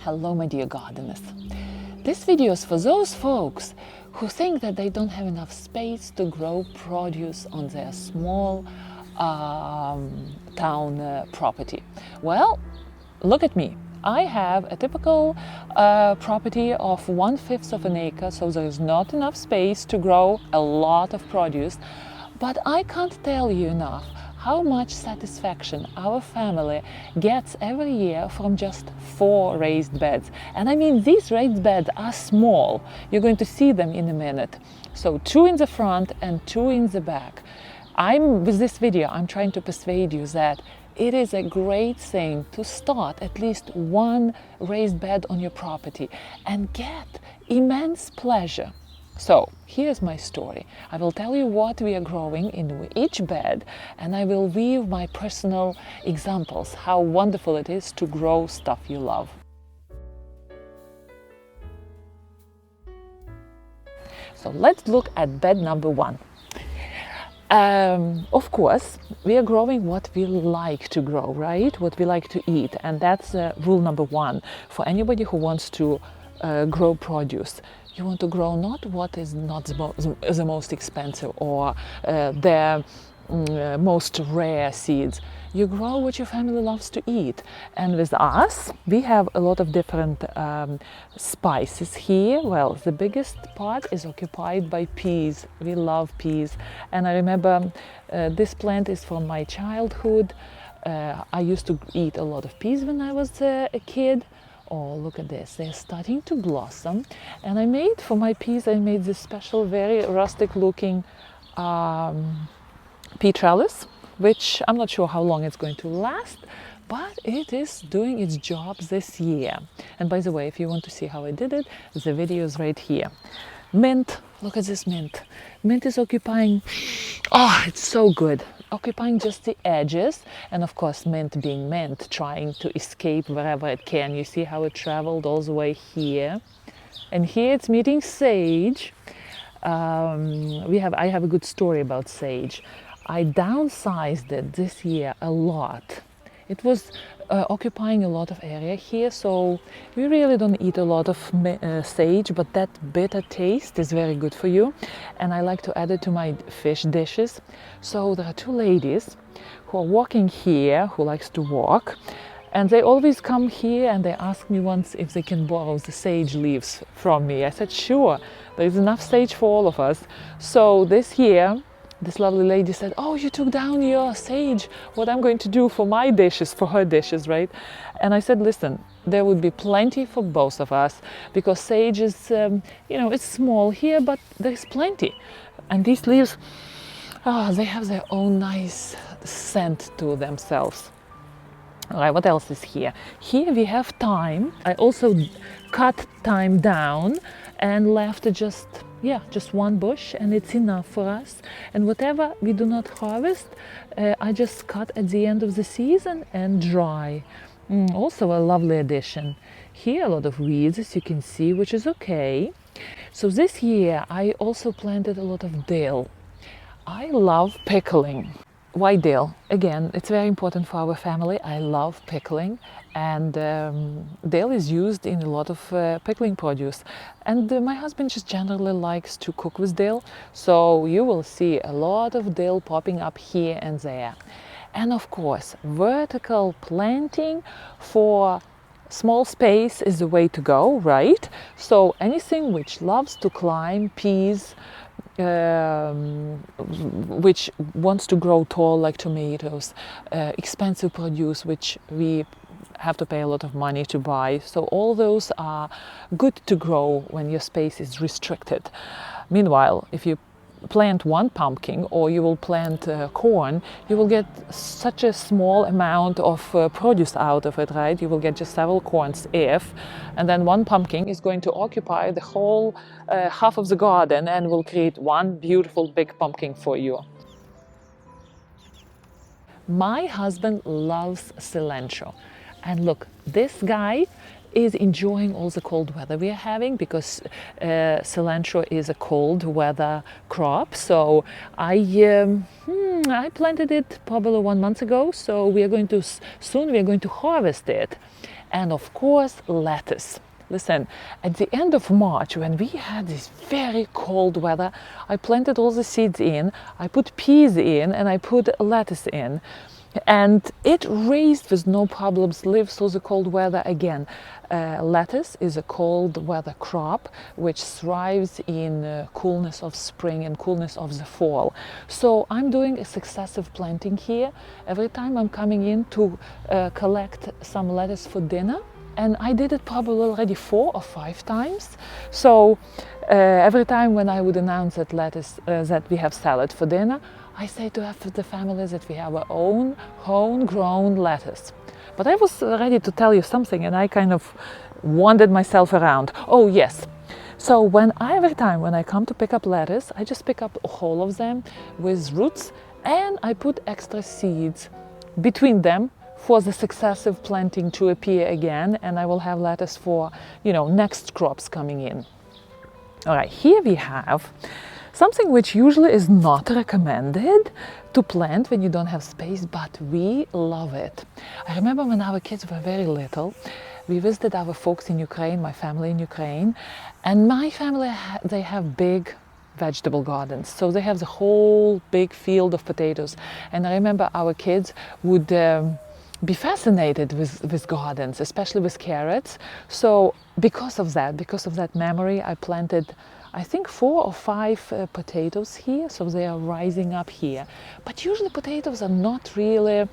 Hello, my dear gardeners. This video is for those folks who think that they don't have enough space to grow produce on their small town property. Well, look at me. I have a typical property of 1/5 of an acre, so there is not enough space to grow a lot of produce. But I can't tell you enough how much satisfaction our family gets every year from just 4 raised beds. And I mean, these raised beds are small. You're going to see them in a minute. So 2 in the front and 2 in the back. With this video, I'm trying to persuade you that it is a great thing to start at least 1 raised bed on your property and get immense pleasure. So here's my story. I will tell you what we are growing in each bed, and I will weave my personal examples, how wonderful it is to grow stuff you love. So let's look at bed number 1. Of course, we are growing what we like to grow, right? What we like to eat, and that's rule number 1 for anybody who wants to grow produce. You want to grow not what is not the most expensive or the most rare seeds. You grow what your family loves to eat. And with us, we have a lot of different spices here. Well, the biggest part is occupied by peas. We love peas. And I remember this plant is from my childhood. I used to eat a lot of peas when I was a kid. Oh, look at this, they're starting to blossom. And I made, for my peas, I made this special, very rustic looking pea trellis, which I'm not sure how long it's going to last, but it is doing its job this year. And by the way, if you want to see how I did it, the video is right here. Mint, look at this mint. Mint is occupying, oh, it's so good. Occupying just the edges, and of course mint being mint, trying to escape wherever it can. You see how it traveled all the way here, and here it's meeting sage. I have a good story about sage. I downsized it this year a lot. It was occupying a lot of area here, so we really don't eat a lot of sage, but that bitter taste is very good for you, and I like to add it to my fish dishes. So there are 2 ladies who are walking here, who likes to walk, and they always come here and they ask me once if they can borrow the sage leaves from me. I said sure, there's enough sage for all of us. So this year this lovely lady said, oh, you took down your sage, what I'm going to do for my dishes, for her dishes, right? And I said, listen, there would be plenty for both of us, because sage is, it's small here, but there's plenty. And these leaves, they have their own nice scent to themselves. All right, what else is here? Here we have thyme. I also cut thyme down and left just 1 bush, and it's enough for us. And whatever we do not harvest, I just cut at the end of the season and dry. Also a lovely addition. Here a lot of weeds, as you can see, which is okay. So this year I also planted a lot of dill. I love pickling. Why dill? Again, it's very important for our family. I love pickling, and dill is used in a lot of pickling produce. And my husband just generally likes to cook with dill, so you will see a lot of dill popping up here and there. And of course, vertical planting for small space is the way to go, right? So anything which loves to climb, peas, which wants to grow tall like tomatoes, expensive produce which we have to pay a lot of money to buy. So all those are good to grow when your space is restricted. Meanwhile, if you plant 1 pumpkin or you will plant corn, you will get such a small amount of produce out of it, right? You will get just several corns and then 1 pumpkin is going to occupy the whole half of the garden and will create 1 beautiful big pumpkin for you. My husband loves cilantro. And look, this guy is enjoying all the cold weather we are having, because cilantro is a cold weather crop. So I planted it probably 1 month ago, so we are going to soon we are going to harvest it. And of course, lettuce. Listen, at the end of March, when we had this very cold weather, I planted all the seeds in, I put peas in, and I put lettuce in. And it raised with no problems, lived through the cold weather again. Lettuce is a cold weather crop which thrives in coolness of spring and coolness of the fall. So I'm doing a successive planting here. Every time I'm coming in to collect some lettuce for dinner, and I did it probably already 4 or 5 times. So every time when I would announce that that we have salad for dinner, I say to the family that we have our own homegrown lettuce. But I was ready to tell you something, and I kind of wandered myself around. Oh yes. So every time when I come to pick up lettuce, I just pick up all of them with roots, and I put extra seeds between them for the successive planting to appear again, and I will have lettuce for, next crops coming in. All right, here we have something which usually is not recommended to plant when you don't have space, but we love it. I remember when our kids were very little, we visited our folks in Ukraine, my family in Ukraine, and my family, they have big vegetable gardens. So they have the whole big field of potatoes. And I remember our kids would be fascinated with gardens, especially with carrots. So because of that memory, I planted, I think 4 or 5 potatoes here, so they are rising up here. But usually potatoes are not really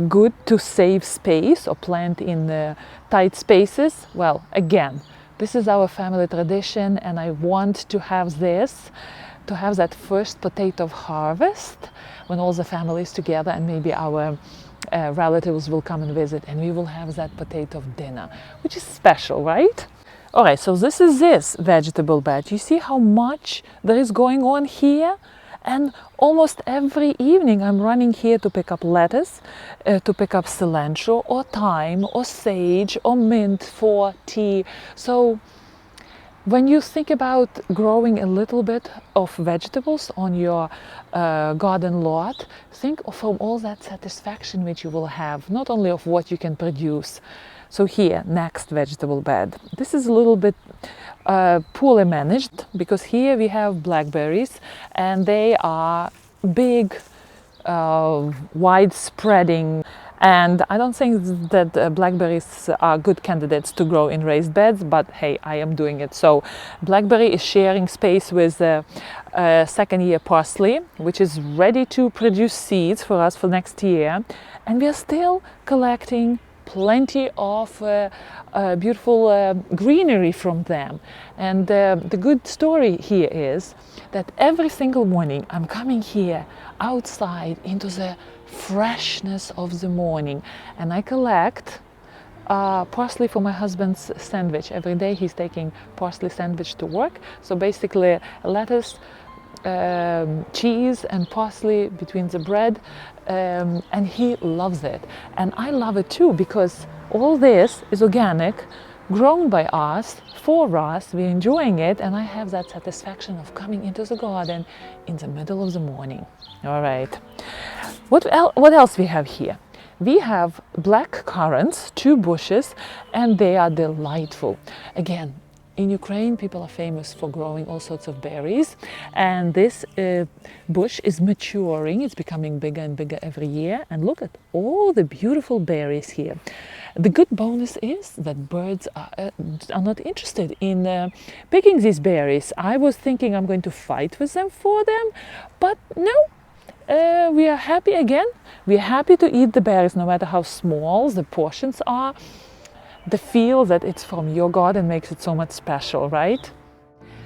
good to save space or plant in tight spaces. Well, again, this is our family tradition, and I want to have that first potato harvest when all the family is together, and maybe our relatives will come and visit, and we will have that potato dinner, which is special, right? All right, so this is this vegetable bed. You see how much there is going on here? And almost every evening I'm running here to pick up lettuce, to pick up cilantro or thyme or sage or mint for tea. So when you think about growing a little bit of vegetables on your garden lot, think of all that satisfaction which you will have, not only of what you can produce. So here, next vegetable bed. This is a little bit poorly managed, because here we have blackberries, and they are big, wide-spreading. And I don't think that blackberries are good candidates to grow in raised beds, but hey, I am doing it. So blackberry is sharing space with second-year parsley, which is ready to produce seeds for us for next year. And we are still collecting plenty of beautiful greenery from them. And the good story here is that every single morning I'm coming here outside into the freshness of the morning, and I collect parsley for my husband's sandwich. Every day he's taking parsley sandwich to work. So basically lettuce, cheese and parsley between the bread, and he loves it, and I love it too, because all this is organic, grown by us, for us, we're enjoying it, and I have that satisfaction of coming into the garden in the middle of the morning. All right, what else we have here? We have black currants, 2 bushes, and they are delightful. Again, in Ukraine, people are famous for growing all sorts of berries, and this bush is maturing. It's becoming bigger and bigger every year, and look at all the beautiful berries here. The good bonus is that birds are not interested in picking these berries. I was thinking I'm going to fight with them for them, but no. We are happy again. We are happy to eat the berries, no matter how small the portions are. The feel that it's from your garden makes it so much special, right?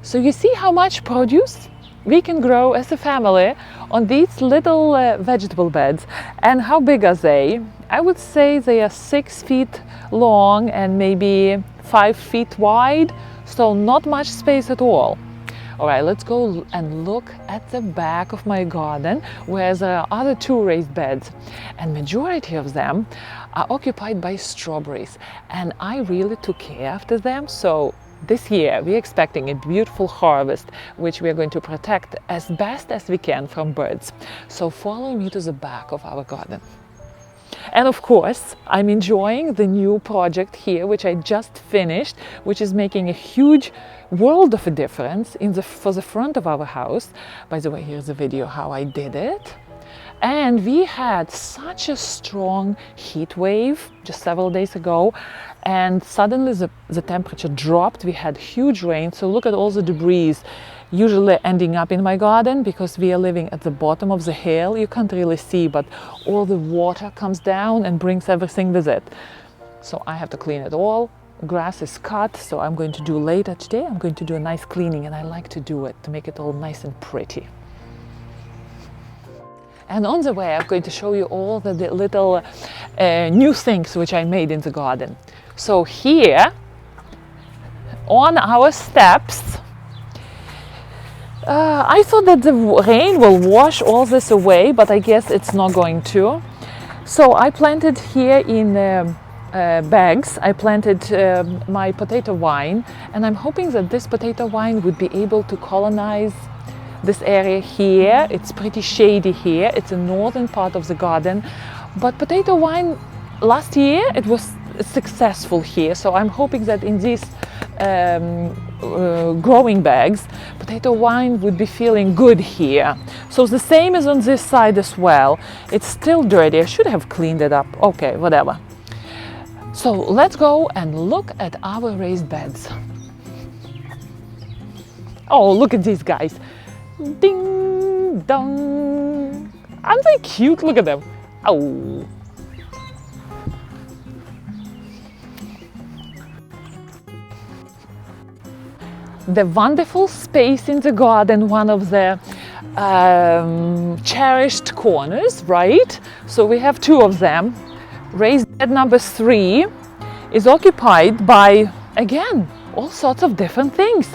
So you see how much produce we can grow as a family on these little vegetable beds. And how big are they? I would say they are 6 feet long and maybe 5 feet wide, so not much space at all. All right, let's go and look at the back of my garden where there are other two raised beds, and majority of them are occupied by strawberries, and I really took care after them. So this year we're expecting a beautiful harvest, which we are going to protect as best as we can from birds. So follow me to the back of our garden. And of course, I'm enjoying the new project here, which I just finished, which is making a huge world of a difference for the front of our house. By the way, here's a video how I did it. And we had such a strong heat wave just several days ago, and suddenly the temperature dropped. We had huge rain, so look at all the debris usually ending up in my garden because we are living at the bottom of the hill. You can't really see, but all the water comes down and brings everything with it. So I have to clean it all. Grass is cut, so I'm going to do later today. I'm going to do a nice cleaning, and I like to do it to make it all nice and pretty. And on the way, I'm going to show you all the little new things which I made in the garden. So here, on our steps, I thought that the rain will wash all this away, but I guess it's not going to. So I planted here in bags, I planted my potato vine, and I'm hoping that this potato vine would be able to colonize this area here. It's pretty shady here. It's a northern part of the garden, but potato vine last year it was successful here, so I'm hoping that in these growing bags potato vine would be feeling good here. So the same is on this side as well. It's still dirty. I should have cleaned it up. Okay, whatever. So let's go and look at our raised beds. Oh, look at these guys. Ding dong. Aren't they cute? Look at them. Oh. The wonderful space in the garden, one of the cherished corners, right? So we have two of them. Raised bed number 3 is occupied by, again, all sorts of different things.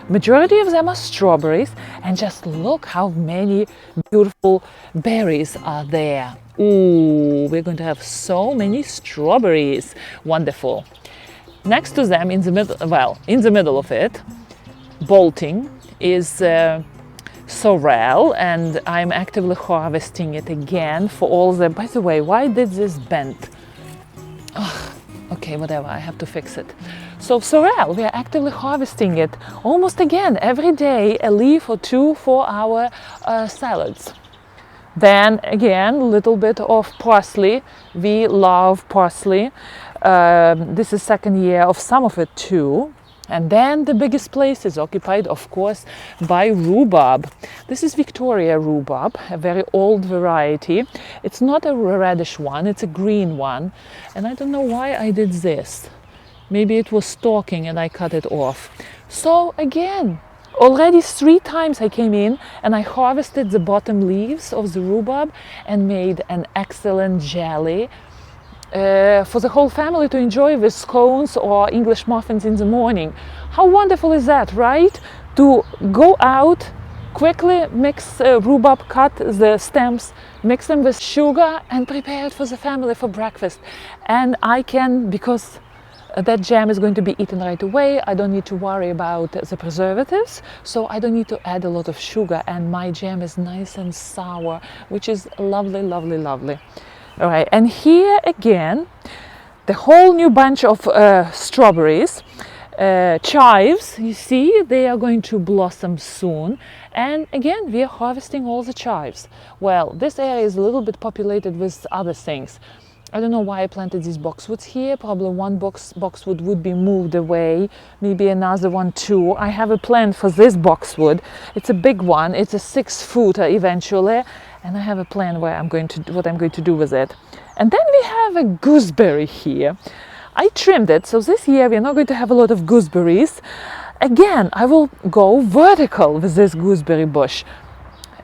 Majority of them are strawberries, and just look how many beautiful berries are there. Ooh, we're going to have so many strawberries. Wonderful. Next to them, in the middle of it, bolting, is sorrel, and I'm actively harvesting it again for all the... By the way, why did this bend? Oh, okay, whatever, I have to fix it. So sorrel, we are actively harvesting it almost again every day, a leaf or two for our salads. Then again, a little bit of parsley. We love parsley. This is second year of some of it too. And then the biggest place is occupied, of course, by rhubarb. This is Victoria rhubarb, a very old variety. It's not a reddish one, it's a green one. And I don't know why I did this. Maybe it was stalking and I cut it off. So again, already 3 times I came in and I harvested the bottom leaves of the rhubarb and made an excellent jelly for the whole family to enjoy with scones or English muffins in the morning. How wonderful is that, right? To go out, quickly mix rhubarb, cut the stems, mix them with sugar and prepare it for the family for breakfast. And I can, because that jam is going to be eaten right away, I don't need to worry about the preservatives, so I don't need to add a lot of sugar, and my jam is nice and sour, which is lovely, lovely, lovely. All right, and here again, the whole new bunch of strawberries, chives, you see, they are going to blossom soon. And again, we are harvesting all the chives. Well, this area is a little bit populated with other things. I don't know why I planted these boxwoods here. Probably one boxwood would be moved away, maybe another one too. I have a plan for this boxwood. It's a big one. It's a 6-footer eventually, and I have a plan where what I'm going to do with it. And then we have a gooseberry here. I trimmed it, so this year we're not going to have a lot of gooseberries. Again, I will go vertical with this gooseberry bush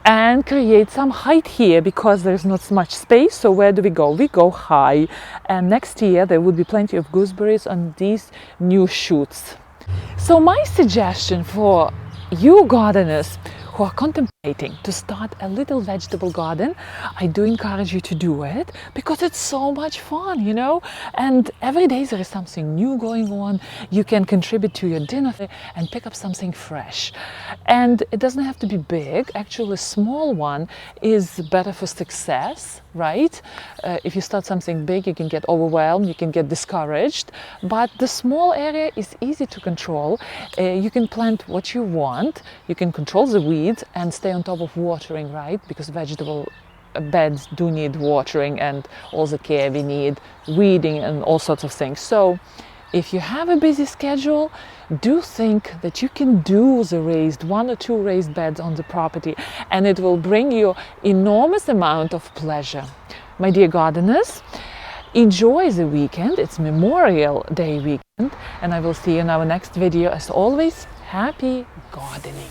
and create some height here because there's not much space. So where do we go? We go high, and next year there would be plenty of gooseberries on these new shoots. So my suggestion for you gardeners who are contemplating to start a little vegetable garden, I do encourage you to do it because it's so much fun, you know, and every day there is something new going on. You can contribute to your dinner and pick up something fresh, and it doesn't have to be big. Actually, a small one is better for success, right? If you start something big, you can get overwhelmed, you can get discouraged, but the small area is easy to control. You can plant what you want, you can control the weeds and stay on top of watering, right? Because vegetable beds do need watering and all the care we need, weeding and all sorts of things. So if you have a busy schedule, do think that you can do the one or two raised beds on the property, and it will bring you enormous amount of pleasure. My dear gardeners, enjoy the weekend. It's Memorial Day weekend, and I will see you in our next video. As always, happy gardening.